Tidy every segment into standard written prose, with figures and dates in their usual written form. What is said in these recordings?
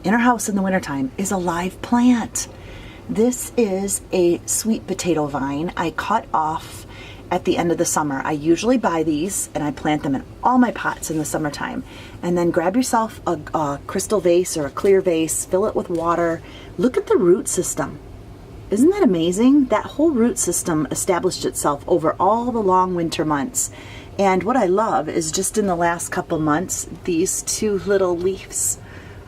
in our house in the wintertime is a live plant. This is a sweet potato vine I cut off at the end of the summer. I usually buy these and I plant them in all my pots in the summertime. And then grab yourself a crystal vase or a clear vase, fill it with water. Look at the root system. Isn't that amazing? That whole root system established itself over all the long winter months. And what I love is just in the last couple months, these two little leaves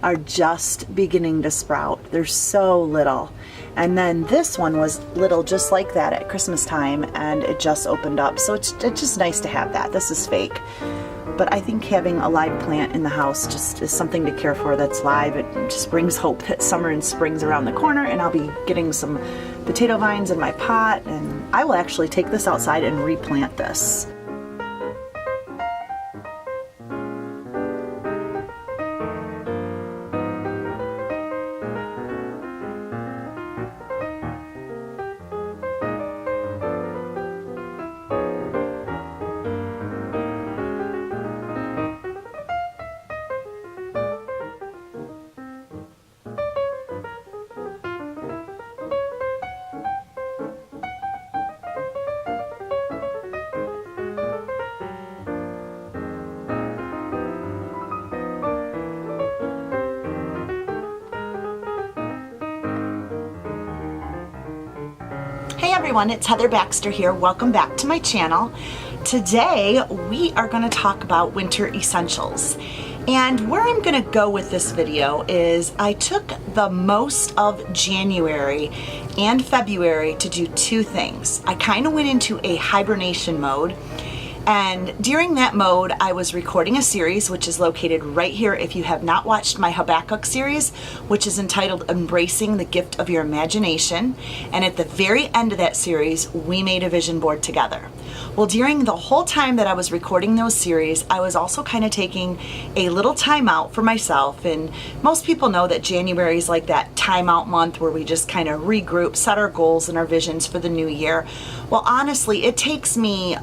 are just beginning to sprout. They're so little. And then this one was little just like that at Christmas time, and it just opened up. So it's just nice to have that. This is fake. But I think having a live plant in the house just is something to care for that's live. It just brings hope that summer and spring's around the corner, and I'll be getting some potato vines in my pot, and I will actually take this outside and replant this. Hey everyone, it's Heather Baxter here. Welcome back to my channel. Today we are going to talk about winter essentials. And where I'm going to go with this video is I took the most of January and February to do two things. I kind of went into a hibernation mode. And during that mode, I was recording a series, which is located right here if you have not watched my Habakkuk series, which is entitled Embracing the Gift of Your Imagination. And at the very end of that series, we made a vision board together. Well, during the whole time that I was recording those series, I was also kind of taking a little time out for myself. And most people know that January is like that time out month where we just kind of regroup, set our goals and our visions for the new year. Well, honestly, it takes me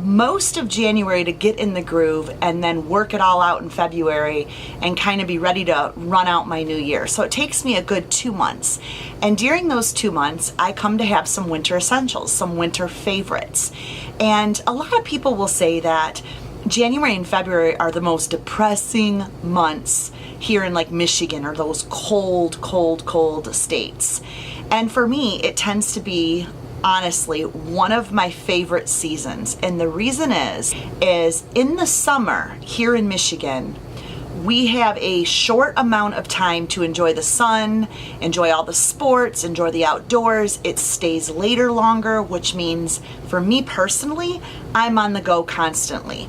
most of January to get in the groove and then work it all out in February and kind of be ready to run out my new year. So it takes me a good 2 months. And during those 2 months, I come to have some winter essentials, some winter favorites. And a lot of people will say that January and February are the most depressing months here in like Michigan or those cold states. And for me, it tends to be honestly one of my favorite seasons. And the reason is in the summer here in Michigan, we have a short amount of time to enjoy the sun, enjoy all the sports, enjoy the outdoors. It stays later longer, which means for me personally, I'm on the go constantly.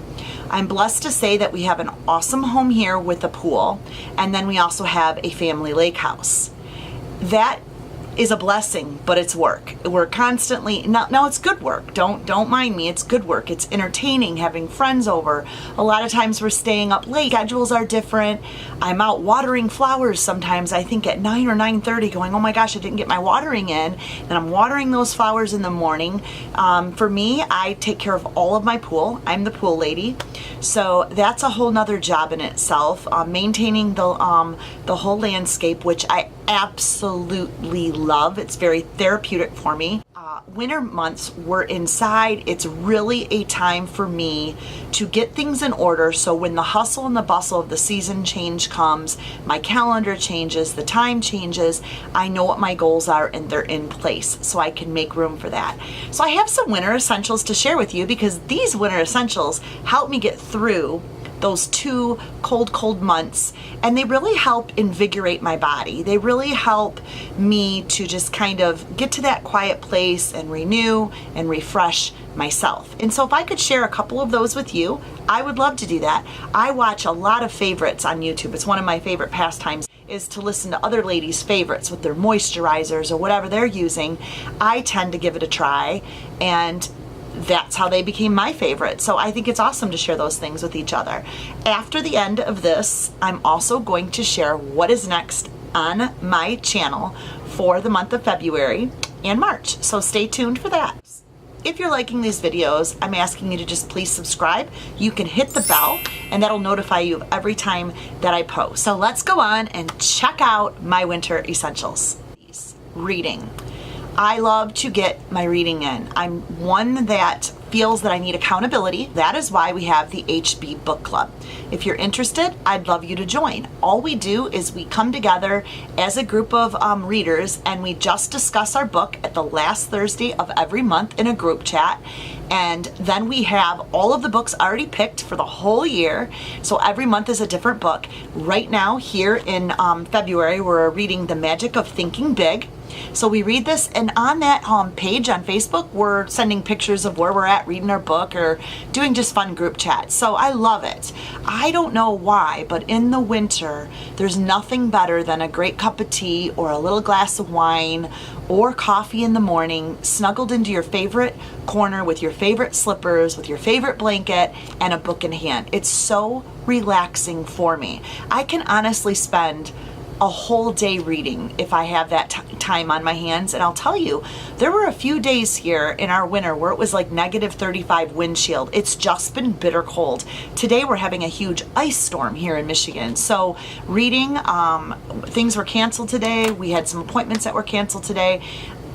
I'm blessed to say that we have an awesome home here with a pool, and then we also have a family lake house. That is a blessing, but it's work. We're constantly, no, it's good work. Don't mind me. It's good work. It's entertaining, having friends over. A lot of times we're staying up late. Schedules are different. I'm out watering flowers sometimes, I think at 9 or 9:30 going, oh my gosh, I didn't get my watering in. And I'm watering those flowers in the morning. For me, I take care of all of my pool. I'm the pool lady. So that's a whole nother job in itself. Maintaining the whole landscape, which I absolutely love. It's very therapeutic for me. Winter months, we're inside. It's really a time for me to get things in order. So when the hustle and the bustle of the season change comes, my calendar changes, the time changes, I know what my goals are and they're in place so I can make room for that. So I have some winter essentials to share with you because these winter essentials help me get through those 2 cold months, and they really help invigorate my body. They really help me to just kind of get to that quiet place and renew and refresh myself. And so if I could share a couple of those with you, I would love to do that. I watch a lot of favorites on YouTube. It's one of my favorite pastimes is to listen to other ladies' favorites with their moisturizers or whatever they're using. I tend to give it a try, and that's how they became my favorite. So I think it's awesome to share those things with each other. After the end of this, I'm also going to share what is next on my channel for the month of February and March. So stay tuned for that. if you're liking these videos, I'm asking you to just please subscribe. You can hit the bell and that'll notify you of every time that I post. So let's go on and check out my winter essentials. Reading. I love to get my reading in. I'm one that feels that I need accountability. That is why we have the HB Book Club. If you're interested, I'd love you to join. All we do is we come together as a group of readers and we just discuss our book at the last Thursday of every month in a group chat. And then we have all of the books already picked for the whole year. So every month is a different book. Right now, here in February, we're reading The Magic of Thinking Big. So we read this, and on that page on Facebook, we're sending pictures of where we're at reading our book or doing just fun group chats. So I love it. I don't know why, but in the winter, there's nothing better than a great cup of tea or a little glass of wine or coffee in the morning, snuggled into your favorite corner with your favorite slippers, with your favorite blanket, and a book in hand. It's so relaxing for me. I can honestly spend a whole day reading if I have that time on my hands. And I'll tell you, there were a few days here in our winter where it was like -35 wind chill. It's just been bitter cold. Today we're having a huge ice storm here in Michigan. So reading, things were canceled today. We had some appointments that were canceled today.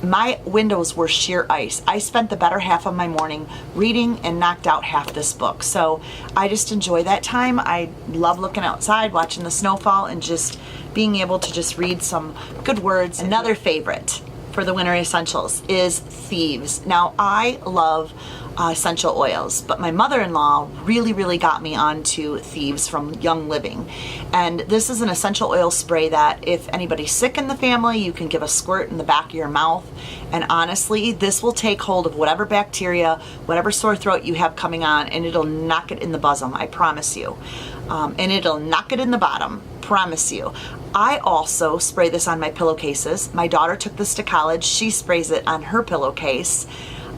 My windows were sheer ice. I spent the better half of my morning reading and knocked out half this book. So I just enjoy that time. I love looking outside, watching the snowfall, and just being able to just read some good words. Another favorite for the winter essentials is Thieves. Now, I love essential oils, but my mother-in-law really got me onto Thieves from Young Living. And this is an essential oil spray that if anybody's sick in the family, you can give a squirt in the back of your mouth. And honestly, this will take hold of whatever bacteria, whatever sore throat you have coming on, and it'll knock it in the bosom, I promise you. And it'll knock it in the bottom, promise you. I also spray this on my pillowcases. My daughter took this to college. She sprays it on her pillowcase.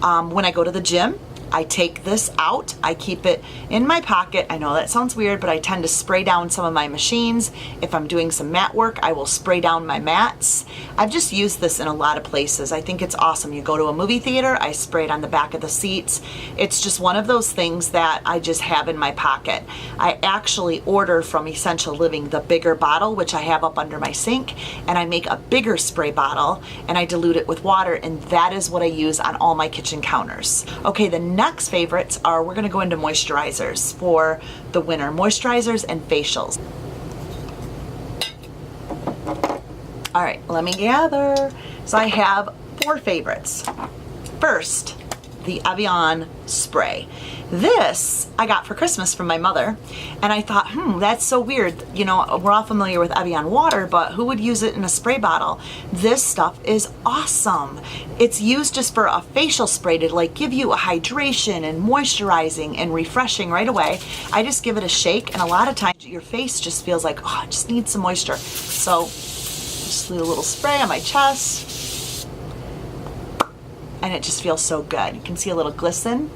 When I go to the gym, I take this out. I keep it in my pocket. I know that sounds weird, but I tend to spray down some of my machines. If I'm doing some mat work, I will spray down my mats. I've just used this in a lot of places. I think it's awesome. You go to a movie theater, I spray it on the back of the seats. It's just one of those things that I just have in my pocket. I actually order from Essential Living the bigger bottle, which I have up under my sink, and I make a bigger spray bottle and I dilute it with water, and that is what I use on all my kitchen counters. Okay, the next favorites are, we're gonna go into moisturizers for the winter. Moisturizers and facials. All right, let me gather. So I have 4 favorites. First, the Evian spray. This I got for Christmas from my mother, and I thought, that's so weird. You know, we're all familiar with Evian water, but who would use it in a spray bottle? This stuff is awesome. It's used just for a facial spray to like give you a hydration and moisturizing and refreshing right away. I just give it a shake, and a lot of times your face just feels like, oh, I just need some moisture. So just do a little spray on my chest, and it just feels so good. You can see a little glisten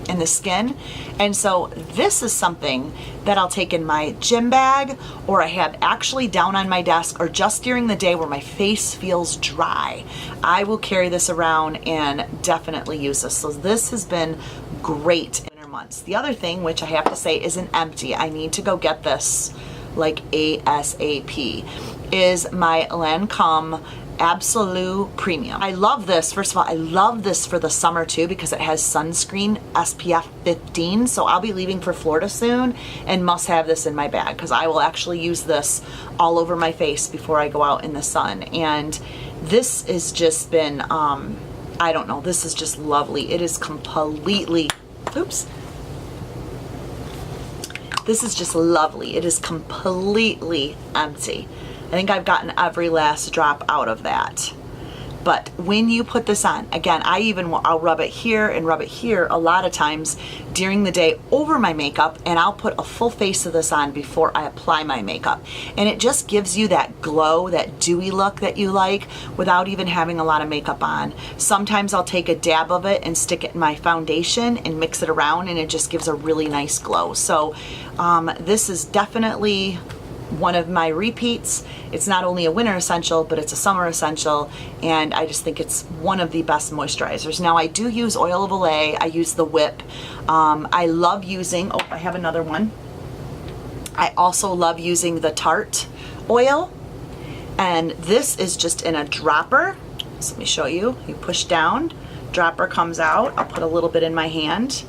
in the skin. And so this is something that I'll take in my gym bag, or I have actually down on my desk, or just during the day where my face feels dry. I will carry this around and definitely use this. So this has been great in winter months. The other thing, which I have to say isn't empty, I need to go get this like ASAP, is my Lancome Absolute Premium. I love this. First of all, I love this for the summer too, because it has sunscreen SPF 15. So I'll be leaving for Florida soon and must have this in my bag, because I will actually use this all over my face before I go out in the sun. And this has just been, I don't know, this is just lovely. It is completely, oops. This is just lovely. It is completely empty. I think I've gotten every last drop out of that. But when you put this on, again, I'll rub it here and rub it here a lot of times during the day over my makeup, and I'll put a full face of this on before I apply my makeup. And it just gives you that glow, that dewy look that you like without even having a lot of makeup on. Sometimes I'll take a dab of it and stick it in my foundation and mix it around, and it just gives a really nice glow. So this is definitely one of my repeats. It's not only a winter essential, but it's a summer essential, and I just think it's one of the best moisturizers. Now I do use oil of Olay. I use the Whip. I love using, oh, I have another one. I also love using the Tarte oil, and this is just in a dropper. So let me show you. You push down, dropper comes out. I'll put a little bit in my hand,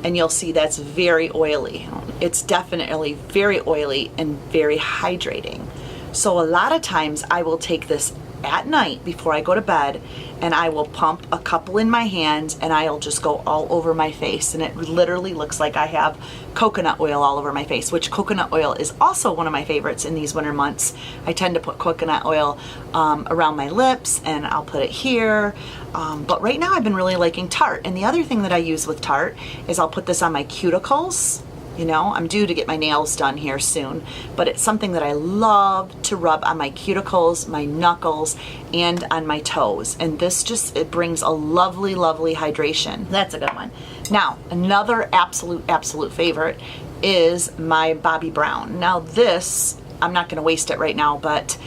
and you'll see that's very oily. It's definitely very oily and very hydrating. So a lot of times I will take this at night before I go to bed, and I will pump a couple in my hands, and I'll just go all over my face, and it literally looks like I have coconut oil all over my face, which coconut oil is also one of my favorites in these winter months. I tend to put coconut oil around my lips, and I'll put it here, but right now I've been really liking Tarte. And the other thing that I use with Tarte is I'll put this on my cuticles. You know, I'm due to get my nails done here soon, but it's something that I love to rub on my cuticles, my knuckles, and on my toes. And this just, it brings a lovely, lovely hydration. That's a good one. Now, another absolute favorite is my Bobbi Brown. Now this, I'm not gonna waste it right now, but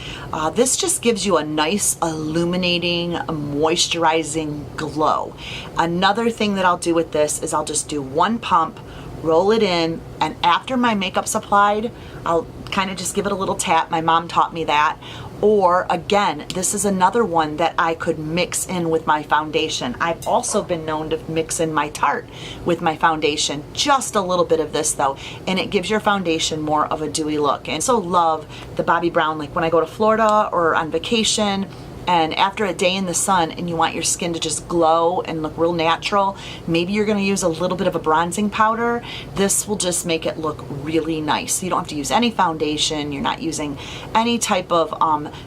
this just gives you a nice illuminating, moisturizing glow. Another thing that I'll do with this is I'll just do one pump, roll it in, and after my makeup's applied, I'll kind of just give it a little tap. My mom taught me that. Or again, this is another one that I could mix in with my foundation. I've also been known to mix in my Tarte with my foundation. Just a little bit of this though, and it gives your foundation more of a dewy look. And so love the Bobbi Brown, like when I go to Florida or on vacation, and after a day in the sun and you want your skin to just glow and look real natural, maybe you're gonna use a little bit of a bronzing powder. This will just make it look really nice. You don't have to use any foundation, you're not using any type of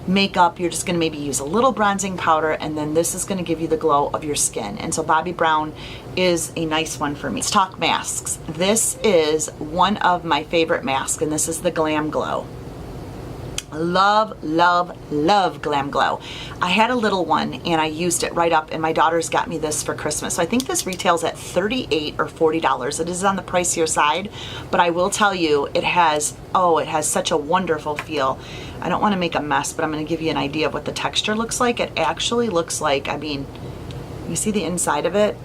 makeup, you're just gonna maybe use a little bronzing powder, and then this is gonna give you the glow of your skin. And so Bobbi Brown is a nice one for me. Let's talk masks. This is one of my favorite masks, and this is the Glam Glow. Love, love, love Glam Glow. I had a little one and I used it right up, and my daughters got me this for Christmas. So I think this retails at $38 or $40. It is on the pricier side, but I will tell you, it has such a wonderful feel. I don't want to make a mess, but I'm going to give you an idea of what the texture looks like. It actually looks like, I mean, you see the inside of it?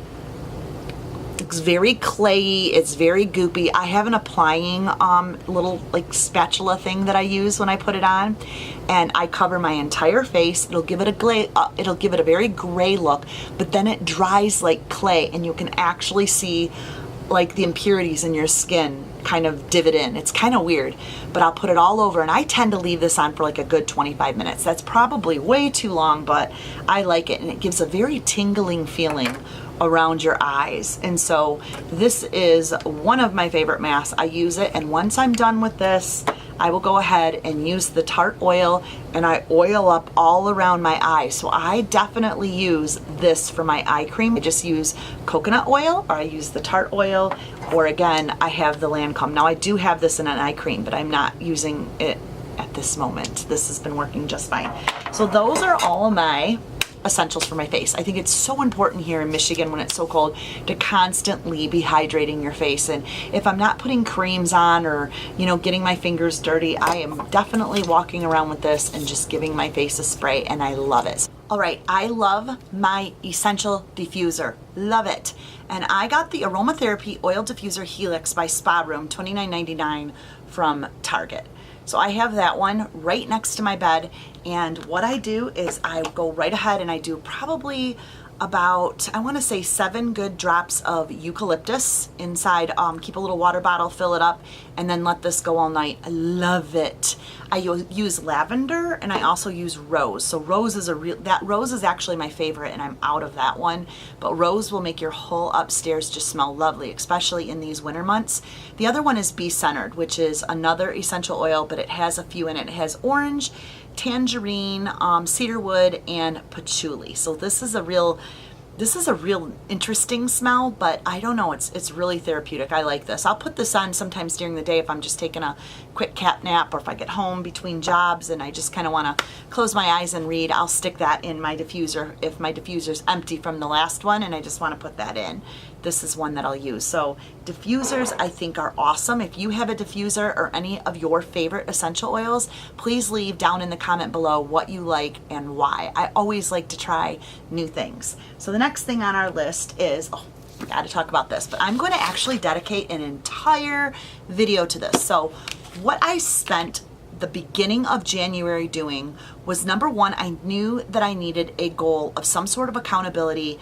It's very clayey, it's very goopy. I have an applying little like spatula thing that I use when I put it on, and I cover my entire face. It'll give it a very gray look, but then it dries like clay, and you can actually see like the impurities in your skin kind of divot in. It's kind of weird, but I'll put it all over, and I tend to leave this on for like a good 25 minutes. That's probably way too long, but I like it, and it gives a very tingling feeling around your eyes. And so this is one of my favorite masks. I use it, and once I'm done with this, I will go ahead and use the Tarte oil, and I oil up all around my eyes. So I definitely use this for my eye cream. I just use coconut oil, or I use the Tarte oil, or again, I have the Lancome. Now I do have this in an eye cream, but I'm not using it at this moment. This has been working just fine. So those are all my essentials for my face. I think it's so important here in Michigan when it's so cold to constantly be hydrating your face. And if I'm not putting creams on or, you know, getting my fingers dirty, I am definitely walking around with this and just giving my face a spray, and I love it. All right, I love my Essential Diffuser. Love it. And I got the Aromatherapy Oil Diffuser Helix by Spa Room, $29.99 from Target. So I have that one right next to my bed, and what I do is I go right ahead and I do probably about, I want to say 7 good drops of eucalyptus inside. Keep a little water bottle, fill it up, and then let this go all night. I love it. I use lavender, and I also use rose. So rose is rose is actually my favorite, and I'm out of that one. But rose will make your whole upstairs just smell lovely, especially in these winter months. The other one is Bee Centered, which is another essential oil, but it has a few in it. It has orange, tangerine, cedarwood, and patchouli. So this is a real interesting smell, but I don't know, it's really therapeutic. I like this. I'll put this on sometimes during the day if I'm just taking a quick cat nap, or if I get home between jobs and I just kind of want to close my eyes and read, I'll stick that in my diffuser if my diffuser's empty from the last one and I just want to put that in. This is one that I'll use. So diffusers I think are awesome. If you have a diffuser or any of your favorite essential oils, please leave down in the comment below what you like and why. I always like to try new things. So the next thing on our list is, I got to talk about this, but I'm going to actually dedicate an entire video to this. So what I spent the beginning of January doing was, number one, I knew that I needed a goal of some sort of accountability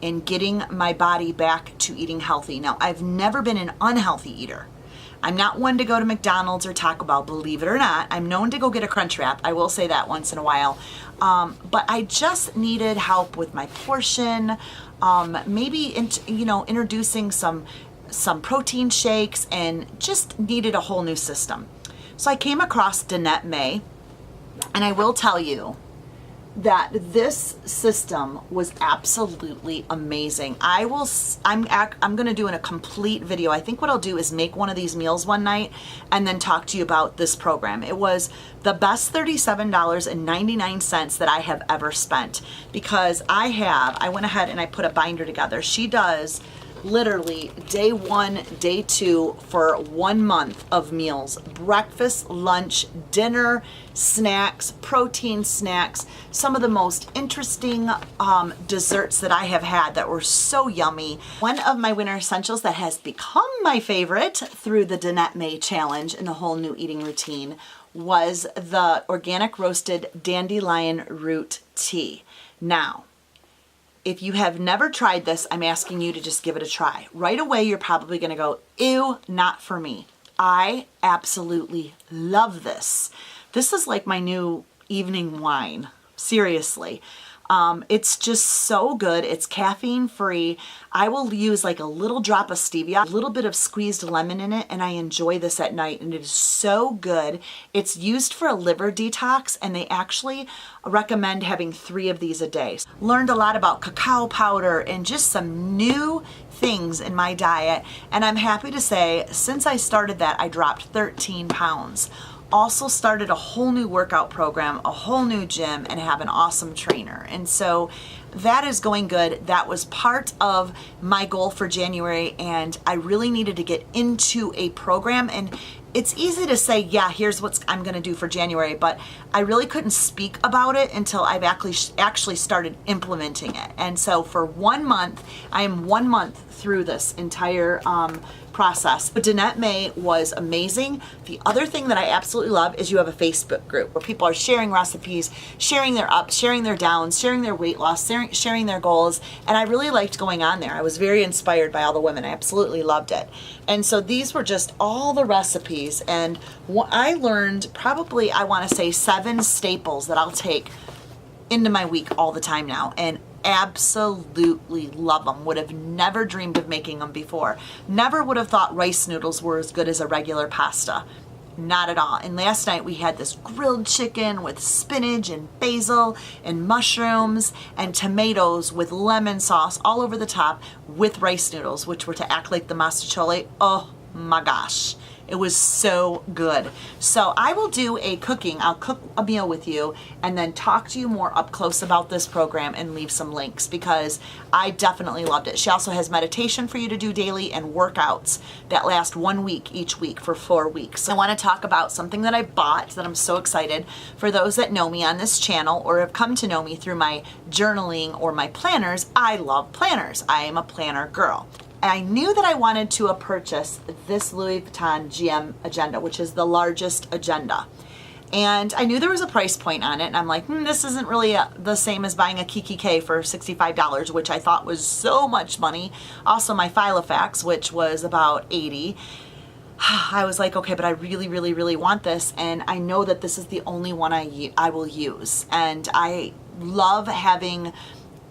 in getting my body back to eating healthy. Now, I've never been an unhealthy eater. I'm not one to go to McDonald's or Taco Bell, believe it or not. I'm known to go get a Crunch Wrap. I will say that once in a while. But I just needed help with my portion, maybe introducing some protein shakes, and just needed a whole new system. So I came across Danette May, and I will tell you that this system was absolutely amazing. I'm going to do in a complete video. I think what I'll do is make one of these meals one night and then talk to you about this program. It was the best $37.99 that I have ever spent, because I went ahead and I put a binder together. She does literally day 1, day 2 for 1 month of meals: breakfast, lunch, dinner, snacks, protein snacks, some of the most interesting desserts that I have had that were so yummy. One of my winter essentials that has become my favorite through the Danette May challenge and the whole new eating routine was the organic roasted dandelion root tea. Now, if you have never tried this, I'm asking you to just give it a try. Right away, you're probably gonna go, ew, not for me. I absolutely love this. This is like my new evening wine, seriously. It's just so good. It's caffeine free. I will use like a little drop of stevia, a little bit of squeezed lemon in it, and I enjoy this at night, and it is so good. It's used for a liver detox, and they actually recommend having 3 of these a day. Learned a lot about cacao powder and just some new things in my diet, and I'm happy to say since I started that, I dropped 13 pounds. Also started a whole new workout program, a whole new gym, and have an awesome trainer. And so that is going good. That was part of my goal for January, and I really needed to get into a program. And it's easy to say, yeah, here's what I'm going to do for January, but I really couldn't speak about it until I've actually started implementing it. And so for 1 month, I am 1 month through this entire process. But Danette May was amazing. The other thing that I absolutely love is you have a Facebook group where people are sharing recipes, sharing their ups, sharing their downs, sharing their weight loss, sharing their goals. And I really liked going on there. I was very inspired by all the women. I absolutely loved it. And so these were just all the recipes. And I learned probably, I want to say 7 staples that I'll take into my week all the time now. And absolutely love them. Would have never dreamed of making them before. Never would have thought rice noodles were as good as a regular pasta. Not at all. And last night we had this grilled chicken with spinach and basil and mushrooms and tomatoes with lemon sauce all over the top with rice noodles, which were to act like the masticcioli. Oh my gosh. It was so good. So I will do I'll cook a meal with you and then talk to you more up close about this program and leave some links, because I definitely loved it. She also has meditation for you to do daily and workouts that last 1 week each week for 4 weeks. I want to talk about something that I bought that I'm so excited for those that know me on this channel or have come to know me through my journaling or my planners. I love planners. I am a planner girl. I knew that I wanted to purchase this Louis Vuitton GM agenda, which is the largest agenda. And I knew there was a price point on it, and I'm like, this isn't really the same as buying a Kiki K for $65, which I thought was so much money. Also my Filofax, which was about $80. I was like, okay, but I really, really, really want this, and I know that this is the only one I will use. And I love having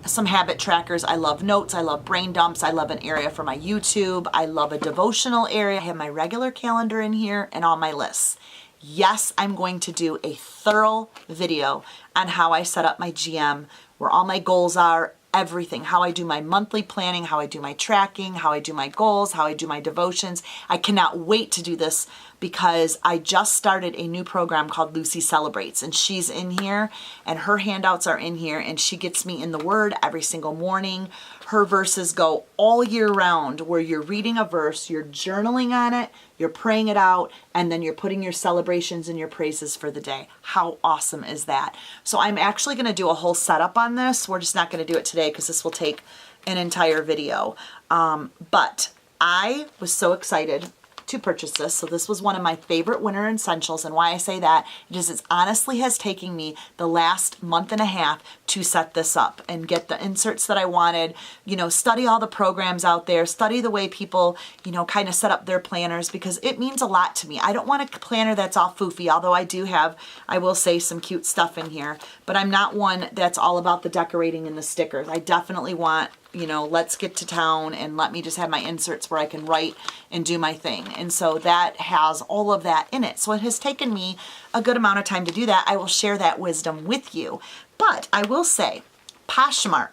some habit trackers. I love notes. I love brain dumps. I love an area for my YouTube. I love a devotional area. I have my regular calendar in here and all my lists. Yes, I'm going to do a thorough video on how I set up my GM, where all my goals are, everything, how I do my monthly planning, how I do my tracking, how I do my goals, how I do my devotions. I cannot wait to do this because I just started a new program called Lucy Celebrates, and she's in here and her handouts are in here, and she gets me in the Word every single morning. Her verses go all year round, where you're reading a verse, you're journaling on it, you're praying it out, and then you're putting your celebrations and your praises for the day. How awesome is that? So I'm actually going to do a whole setup on this. We're just not going to do it today because this will take an entire video. But I was so excited to purchase this. So this was one of my favorite winter essentials, and why I say that is it honestly has taken me the last month and a half to set this up and get the inserts that I wanted, you know, study all the programs out there, study the way people, you know, kind of set up their planners, because it means a lot to me. I don't want a planner that's all foofy, although I do have, I will say, some cute stuff in here, but I'm not one that's all about the decorating and the stickers. I definitely want, you know, let's get to town and let me just have my inserts where I can write and do my thing. And so that has all of that in it. So it has taken me a good amount of time to do that. I will share that wisdom with you. But I will say, Poshmark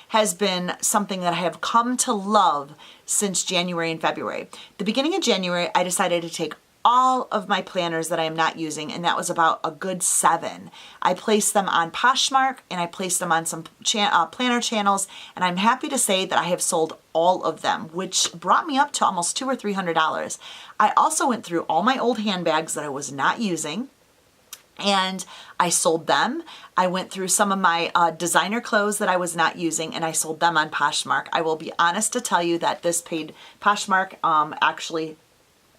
has been something that I have come to love since January and February. The beginning of January, I decided to take all of my planners that I am not using, and that was about a good 7. I placed them on Poshmark and I placed them on some planner channels, and I'm happy to say that I have sold all of them, which brought me up to almost $200 or $300. I also went through all my old handbags that I was not using, and I sold them. I went through some of my designer clothes that I was not using, and I sold them on Poshmark. I will be honest to tell you that this paid Poshmark actually,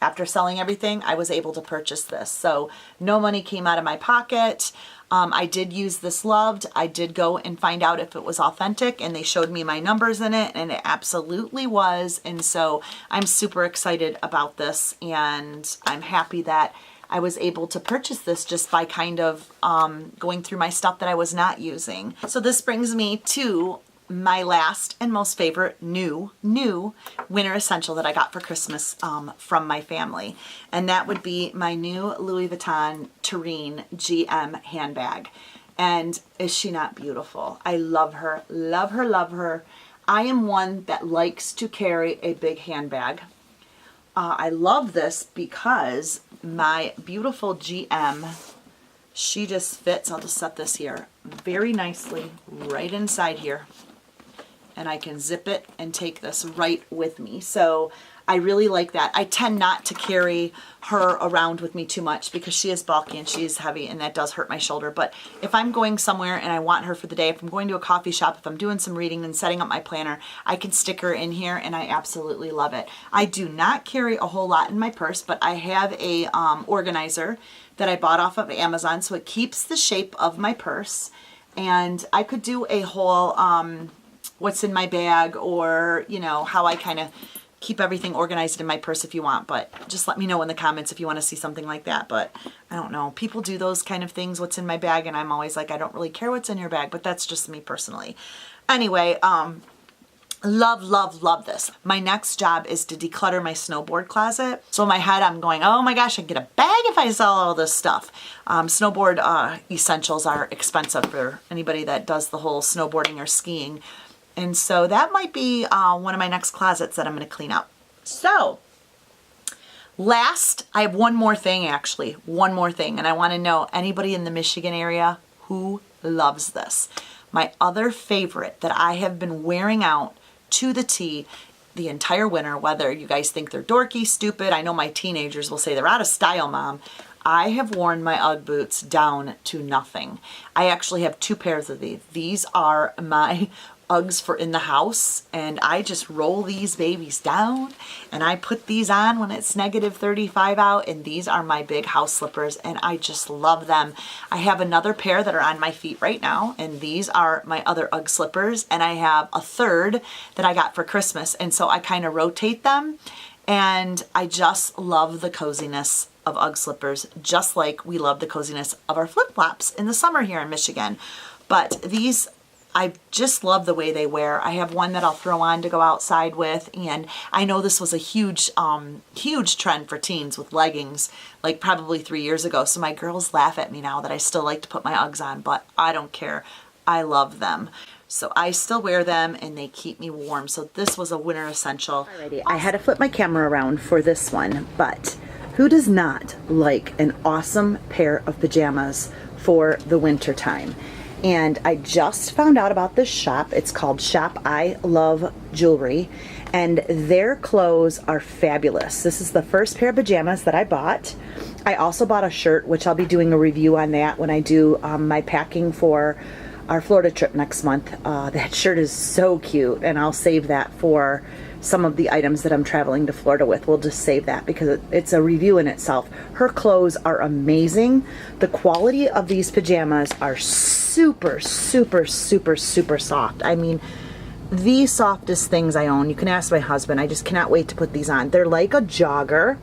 after selling everything, I was able to purchase this. So no money came out of my pocket. I did use this Loved. I did go and find out if it was authentic, and they showed me my numbers in it, and it absolutely was. And so I'm super excited about this, and I'm happy that I was able to purchase this just by kind of going through my stuff that I was not using. So this brings me to my last and most favorite new winter essential that I got for Christmas from my family. And that would be my new Louis Vuitton Turine GM handbag. And is she not beautiful? I love her, love her, love her. I am one that likes to carry a big handbag. I love this because my beautiful GM, she just fits, I'll just set this here very nicely right inside here. And I can zip it and take this right with me. So I really like that. I tend not to carry her around with me too much because she is bulky and she is heavy, and that does hurt my shoulder. But if I'm going somewhere and I want her for the day, if I'm going to a coffee shop, if I'm doing some reading and setting up my planner, I can stick her in here, and I absolutely love it. I do not carry a whole lot in my purse, but I have a organizer that I bought off of Amazon, so it keeps the shape of my purse. And I could do a whole what's in my bag, or, you know, how I kind of keep everything organized in my purse if you want, but just let me know in the comments if you want to see something like that. But I don't know, people do those kind of things, what's in my bag, and I'm always like, I don't really care what's in your bag, but that's just me personally. Anyway, love, love, love this. My next job is to declutter my snowboard closet. So in my head, I'm going, oh my gosh, I can get a bag if I sell all this stuff. Snowboard essentials are expensive for anybody that does the whole snowboarding or skiing. And so that might be one of my next closets that I'm going to clean up. So last, I have one more thing, actually. One more thing. And I want to know anybody in the Michigan area who loves this. My other favorite that I have been wearing out to the T the entire winter, whether you guys think they're dorky, stupid. I know my teenagers will say they're out of style, Mom. I have worn my Ugg boots down to nothing. I actually have 2 pairs of these. These are my Uggs for in the house, and I just roll these babies down and I put these on when it's negative 35 out, and these are my big house slippers, and I just love them. I have another pair that are on my feet right now, and these are my other Ugg slippers, and I have a third that I got for Christmas, and so I kind of rotate them, and I just love the coziness of Ugg slippers, just like we love the coziness of our flip-flops in the summer here in Michigan. But these, I just love the way they wear. I have one that I'll throw on to go outside with, and I know this was a huge trend for teens with leggings, like probably 3 years ago. So my girls laugh at me now that I still like to put my Uggs on, but I don't care. I love them. So I still wear them, and they keep me warm. So this was a winter essential. Alrighty, I had to flip my camera around for this one, but Who does not like an awesome pair of pajamas for the winter time? And I just found out about this shop. It's called Shop I Love Jewelry, and their clothes are fabulous. This is the first pair of pajamas that I bought. I also bought a shirt, which I'll be doing a review on that when I do my packing for our Florida trip next month. That shirt is so cute, and I'll save that for some of the items that I'm traveling to Florida with. We'll just save that because it's a review in itself. Her clothes are amazing. The quality of these pajamas are super, super, super, super soft. I mean, the softest things I own. You can ask my husband. I just cannot wait to put these on. They're like a jogger.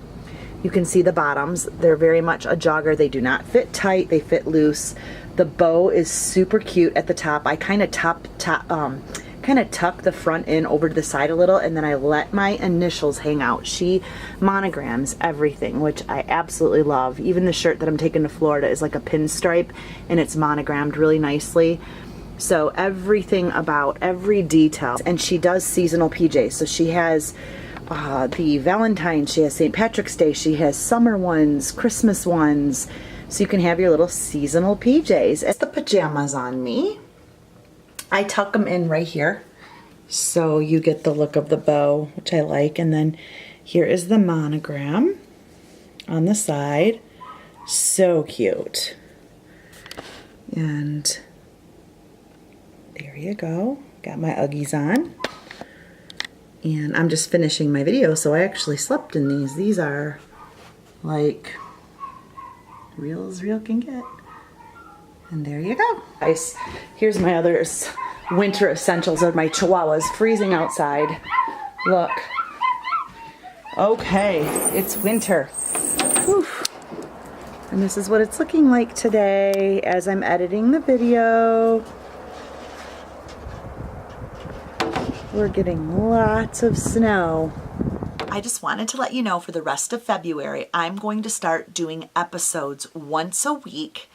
You can see the bottoms. They're very much a jogger. They do not fit tight. They fit loose. The bow is super cute at the top. I kind of tuck the front in over to the side a little, and then I let my initials hang out. She monograms everything, which I absolutely love. Even the shirt that I'm taking to Florida is like a pinstripe, and it's monogrammed really nicely. So everything about every detail. And she does seasonal PJs. So she has the Valentines, she has St. Patrick's Day, she has summer ones, Christmas ones. So you can have your little seasonal PJs. It's the pajamas on me. I tuck them in right here, so you get the look of the bow, which I like. And then here is the monogram on the side. So cute. And there you go. Got my Uggies on. And I'm just finishing my video, so I actually slept in these. These are like real as real can get. And there you go. Guys, here's my other winter essentials of my chihuahuas. Freezing outside. Look. Okay, it's winter. Whew. And this is what it's looking like today as I'm editing the video. We're getting lots of snow. I just wanted to let you know for the rest of February, I'm going to start doing episodes once a week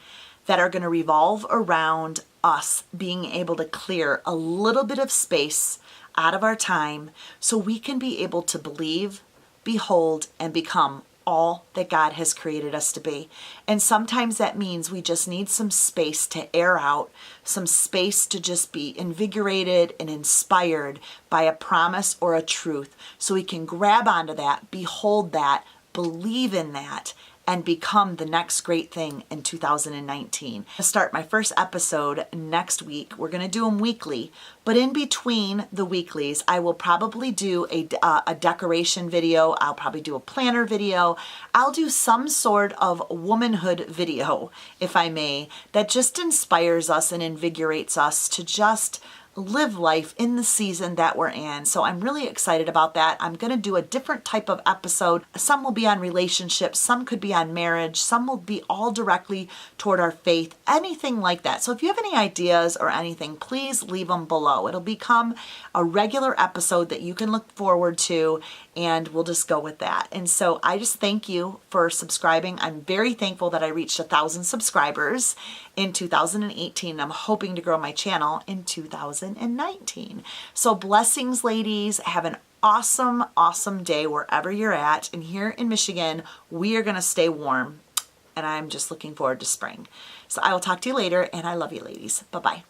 that are going to revolve around us being able to clear a little bit of space out of our time so we can be able to believe, behold, and become all that God has created us to be. And sometimes that means we just need some space to air out, some space to just be invigorated and inspired by a promise or a truth, so we can grab onto that, behold that, believe in that, and become the next great thing in 2019. I'll start my first episode next week. We're going to do them weekly, but in between the weeklies, I will probably do a decoration video. I'll probably do a planner video. I'll do some sort of womanhood video, if I may, that just inspires us and invigorates us to just live life in the season that we're in. So I'm really excited about that. I'm going to do a different type of episode. Some will be on relationships, some could be on marriage, some will be all directly toward our faith, anything like that. So if you have any ideas or anything, please leave them below. It'll become a regular episode that you can look forward to, and we'll just go with that. And so I just thank you for subscribing. I'm very thankful that I reached 1,000 subscribers in 2018. I'm hoping to grow my channel in 2019. So blessings, ladies. Have an awesome, awesome day wherever you're at. And here in Michigan, we are going to stay warm. And I'm just looking forward to spring. So I will talk to you later, and I love you, ladies. Bye-bye.